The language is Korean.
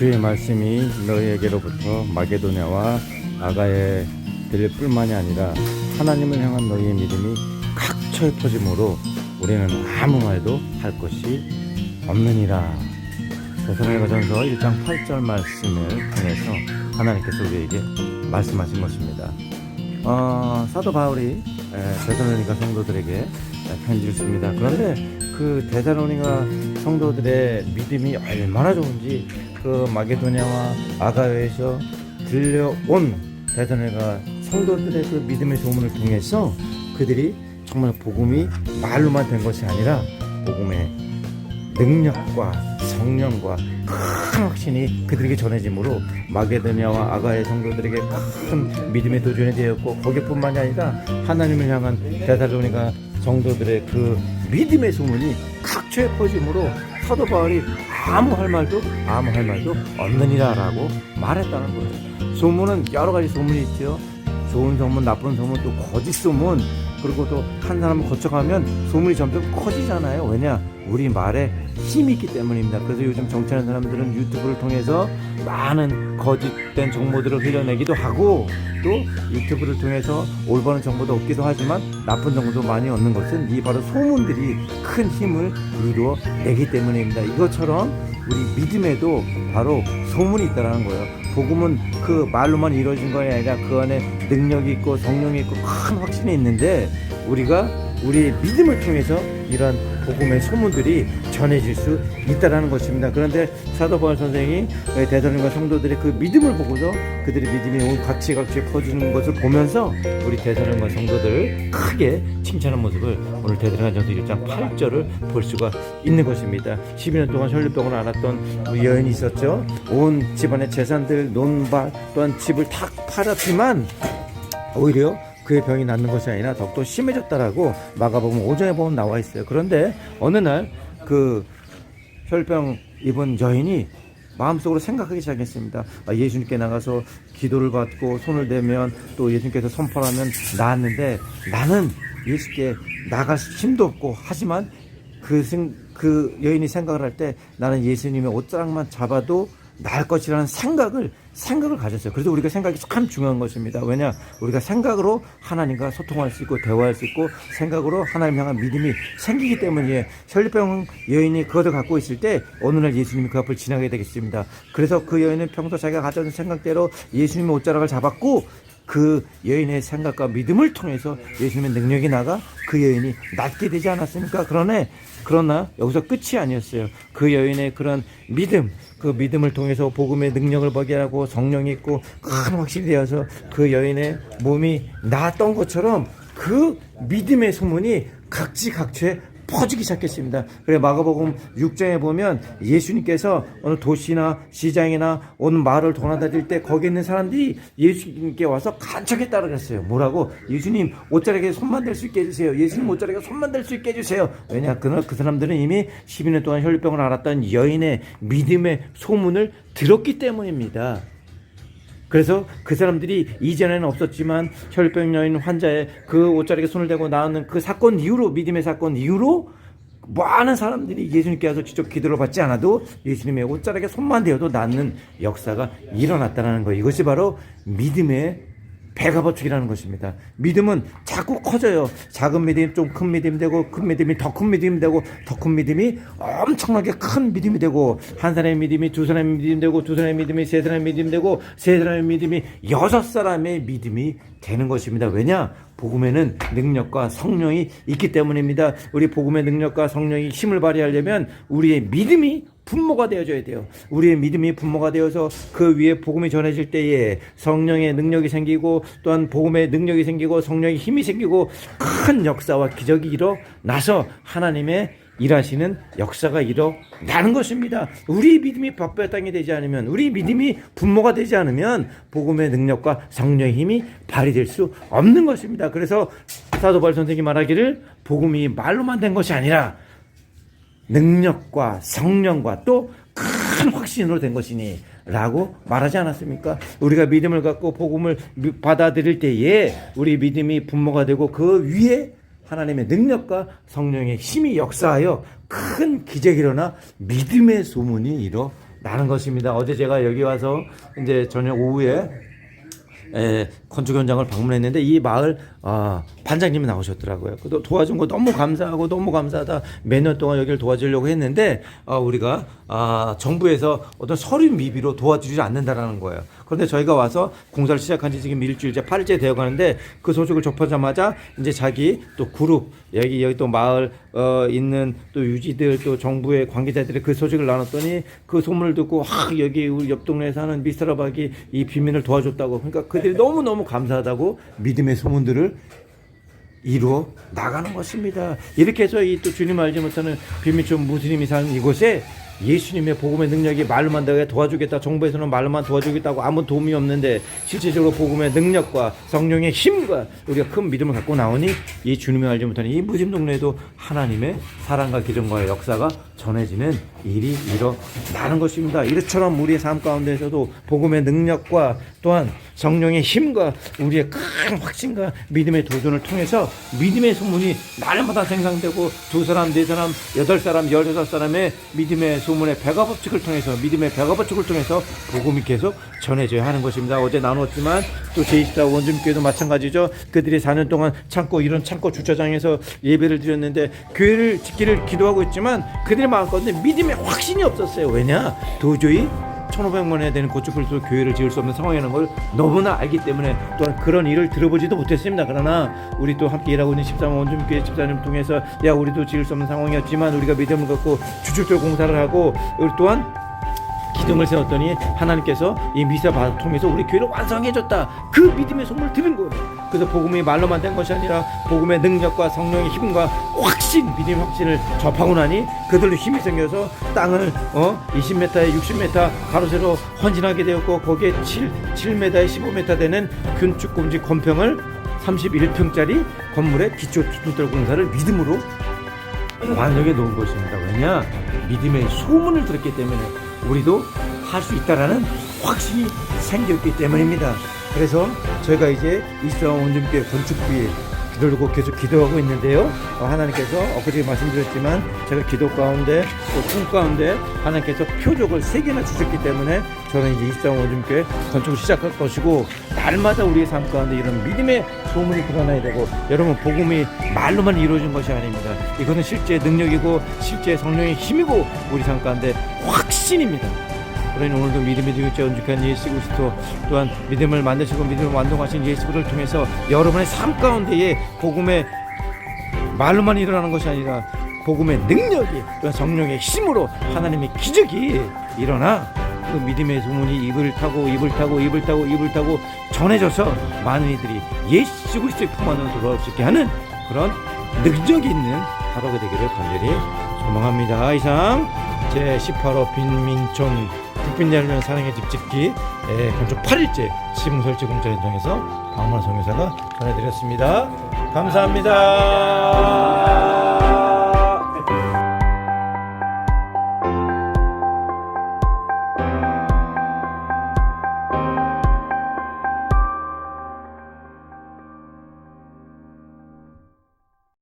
주의 말씀이 너희에게로부터 마게도냐와 아가에 들릴 뿐만이 아니라 하나님을 향한 너희의 믿음이 각처에 퍼짐으로 우리는 아무 말도 할 것이 없느니라. 데살로니가전서 1장 8절 말씀을 통해서 하나님께서 우리에게 말씀하신 것입니다. 사도 바울이 데살로니가 성도들에게 편지를 씁니다. 그런데 그 데살로니가 성도들의 믿음이 얼마나 좋은지 그 마게도냐와 아가야에서 들려온 데살로니가 성도들의 그 믿음의 소문을 통해서 그들이 정말 복음이 말로만 된 것이 아니라 복음의 능력과 성령과 큰 확신이 그들에게 전해지므로 마게도냐와 아가야 성도들에게 큰 믿음의 도전이 되었고, 거기뿐만이 아니라 하나님을 향한 데살로니가 성도들의 그 믿음의 소문이 각처에 퍼짐으로 사도 바울이 아무 할 말도 없느니라 라고 말했다는 거예요. 소문은 여러 가지 소문이 있죠. 좋은 소문, 나쁜 소문, 또 거짓 소문, 그리고 또 한 사람을 거쳐가면 소문이 점점 커지잖아요. 왜냐? 우리 말에 힘이 있기 때문입니다. 그래서 요즘 정치하는 사람들은 유튜브를 통해서 많은 거짓된 정보들을 흘려내기도 하고, 또 유튜브를 통해서 올바른 정보도 얻기도 하지만 나쁜 정보도 많이 얻는 것은 이 바로 소문들이 큰 힘을 이루어내기 때문입니다. 이것처럼 우리 믿음에도 바로 소문이 있다는 거예요. 복음은 그 말로만 이루어진 것이 아니라 그 안에 능력이 있고 성령이 있고 큰 확신이 있는데, 우리가 우리의 믿음을 통해서 이러한 복음의 소문들이 전해질 수 있다는 것입니다. 그런데 사도 바울 선생이 데살로니가 성도들의 그 믿음을 보고서 그들의 믿음이 각지에 퍼지는 것을 보면서 우리 데살로니가 성도들을 크게 칭찬한 모습을 오늘 데살로니가전서 1장 8절을 볼 수가 있는 것입니다. 12년 동안 혈류병을 앓았던 여인이 있었죠. 온 집안의 재산들, 논밭 또한 집을 다 팔았지만 오히려 그의 병이 낫는 것이 아니라 더욱더 심해졌다라고 마가복음 5장에 보면 나와 있어요. 그런데 어느 날 그 혈병 입은 여인이 마음속으로 생각하기 시작했습니다. 예수님께 나가서 기도를 받고 손을 대면 또 예수님께서 선포하면 나았는데, 나는 예수께 나갈 힘도 없고, 하지만 그 여인이 생각을 할 때 나는 예수님의 옷자락만 잡아도 나을 것이라는 생각을 가졌어요. 그래서 우리가 생각이 참 중요한 것입니다. 왜냐? 우리가 생각으로 하나님과 소통할 수 있고 대화할 수 있고 생각으로 하나님 향한 믿음이 생기기 때문이에요. 혈류병 여인이 그것을 갖고 있을 때 어느 날 예수님이 그 앞을 지나게 되겠습니다. 그래서 그 여인은 평소 자기가 가졌던 생각대로 예수님의 옷자락을 잡았고, 그 여인의 생각과 믿음을 통해서 예수님의 능력이 나가 그 여인이 낫게 되지 않았습니까? 그러나 여기서 끝이 아니었어요. 그 여인의 그런 믿음, 그 믿음을 통해서 복음의 능력을 보게 하고 성령이 있고 큰 확신이 되어서 그 여인의 몸이 나았던 것처럼 그 믿음의 소문이 각지각처에 퍼지기 시작했습니다. 그래 마가복음 6장에 보면 예수님께서 어느 도시나 시장이나 어느 마을을 돌아다닐 때 거기 있는 사람들이 예수님께 와서 간척에 따르겠어요. 뭐라고? 예수님 옷자락에 손만 댈 수 있게 해주세요. 예수님 옷자락에 손만 댈 수 있게 해주세요. 왜냐? 그 사람들은 이미 12년 동안 혈류병을 앓았던 여인의 믿음의 소문을 들었기 때문입니다. 그래서 그 사람들이 이전에는 없었지만 혈류병 여인 환자의 그 옷자락에 손을 대고 나오는 그 사건 이후로, 믿음의 사건 이후로 많은 사람들이 예수님께 와서 직접 기도를 받지 않아도 예수님의 옷자락에 손만 대어도 낫는 역사가 일어났다는 거예요. 이것이 바로 믿음의 배가버축이라는 것입니다. 믿음은 자꾸 커져요. 작은 믿음이 좀 큰 믿음이 되고, 큰 믿음이 더 큰 믿음이 되고, 더 큰 믿음이 엄청나게 큰 믿음이 되고, 한 사람의 믿음이 두 사람의 믿음이 되고, 두 사람의 믿음이 세 사람의 믿음이 되고, 세 사람의 믿음이 여섯 사람의 믿음이 되는 것입니다. 왜냐? 복음에는 능력과 성령이 있기 때문입니다. 우리 복음의 능력과 성령이 힘을 발휘하려면 우리의 믿음이 분모가 되어져야 돼요. 우리의 믿음이 분모가 되어서 그 위에 복음이 전해질 때에 성령의 능력이 생기고, 또한 복음의 능력이 생기고 성령의 힘이 생기고 큰 역사와 기적이 일어나서 하나님의 일하시는 역사가 일어나는 것입니다. 우리 믿음이 밥배당이 되지 않으면, 우리 믿음이 분모가 되지 않으면 복음의 능력과 성령의 힘이 발휘될 수 없는 것입니다. 그래서 사도 바울 선생님이 말하기를 복음이 말로만 된 것이 아니라 능력과 성령과 또 큰 확신으로 된 것이니 라고 말하지 않았습니까? 우리가 믿음을 갖고 복음을 받아들일 때에 우리 믿음이 분모가 되고 그 위에 하나님의 능력과 성령의 힘이 역사하여 큰 기적이 일어나 믿음의 소문이 나는 것입니다. 어제 제가 여기 와서 이제 저녁 오후에 건축 현장을 방문했는데 이 마을 반장님이 나오셨더라고요. 또 도와준 거 너무 감사하고 너무 감사하다. 몇 년 동안 여기를 도와주려고 했는데 우리가 정부에서 어떤 서류 미비로 도와주지 않는다라는 거예요. 그런데 저희가 와서 공사를 시작한 지 지금 일주일째 8일째 되어 가는데 그 소식을 접하자마자 이제 자기 또 그룹 여기 또 마을 있는 또 유지들 또 정부의 관계자들이 그 소식을 나눴더니 그 소문을 듣고 여기 우리 옆 동네에 사는 미스터라박이 이 빈민을 도와줬다고. 그러니까 그들이 너무너무 감사하다고 믿음의 소문들을 이루어 나가는 것입니다. 이렇게 해서 이 또 주님 알지 못하는 빈민촌 무슬림이 사는 이곳에 예수님의 복음의 능력이 말로만 내가 도와주겠다. 정부에서는 말로만 도와주겠다고 아무 도움이 없는데 실제적으로 복음의 능력과 성령의 힘과 우리가 큰 믿음을 갖고 나오니 이 주님을 알지 못하는 이 무슬림 동네에도 하나님의 사랑과 기정과 역사가 전해지는 일이 일어나는 것입니다. 이처럼 우리의 삶 가운데서도 복음의 능력과 또한 성령의 힘과 우리의 큰 확신과 믿음의 도전을 통해서 믿음의 소문이 날마다 생산되고 2사람, 4사람, 8사람, 16사람의 믿음의 소문의 배가 법칙을 통해서 믿음의 배가 법칙을 통해서 복음이 계속 전해져야 하는 것입니다. 어제 나눴지만 또 제24 원주민교회도 마찬가지죠. 그들이 4년 동안 이런 창고 주차장에서 예배를 드렸는데 교회를 짓기를 기도하고 있지만 그들의 마음 가운데 믿음의 확신이 없었어요. 왜냐? 도저히 1,500만 해야 되는 고축불소 교회를 지을 수 없는 상황이라는 걸 너무나 알기 때문에 또한 그런 일을 들어보지도 못했습니다. 그러나 우리 또 함께 일하고 있는 13만 원주민교회 집사님 통해서 우리도 지을 수 없는 상황이었지만 우리가 믿음을 갖고 주축절 공사를 하고 우리 또한 기둥을 세웠더니 하나님께서 이 미사바를 통해서 우리 교회를 완성해줬다. 그 믿음의 소문을 들은 거예요. 그래서 복음이 말로만 된 것이 아니라 복음의 능력과 성령의 힘과 확신, 믿음의 확신을 접하고 나니 그들도 힘이 생겨서 땅을 20m에 60m 가로세로 헌신하게 되었고 거기에 7m에 15m 되는 건축공지 건평을 31평짜리 건물의 기초 투투들 공사를 믿음으로 완성해 놓은 것입니다. 왜냐? 믿음의 소문을 들었기 때문에 우리도 할 수 있다라는 확신이 생겼기 때문입니다. 그래서 저희가 이제 이스라엘 원주민교회 건축비에 기도하고 계속 기도하고 있는데요. 하나님께서 엊그제 말씀드렸지만 제가 기도 가운데 또 꿈 가운데 하나님께서 표적을 3개나 주셨기 때문에 저는 이제 이스라엘 원주민교회 건축을 시작할 것이고 날마다 우리의 삶 가운데 이런 믿음의 소문이 드러나야 되고 여러분 복음이 말로만 이루어진 것이 아닙니다. 이거는 실제 능력이고 실제 성령의 힘이고 우리 삶 가운데 확신입니다. 그러니 오늘도 믿음의 중일자 온죽한 예수 그리스도 또한 믿음을 만드시고 믿음을 완성하신 예수 그리스도를 통해서 여러분의 삶 가운데에 복음의 말로만 일어나는 것이 아니라 복음의 능력이 또한 성령의 힘으로 하나님의 기적이 일어나 그 믿음의 소문이 입을 타고 전해져서 많은 이들이 예수 그리스도의 품 안으로 돌아올 수 있게 하는 그런 능력이 있는 하루가 되기를 간절히 소망합니다. 이상 제18호 빈민촌 국빈열면 사랑의 집 짓기 건축 8일째 시공 설치 공사 현장에서 박만호 선교사가 전해드렸습니다. 감사합니다.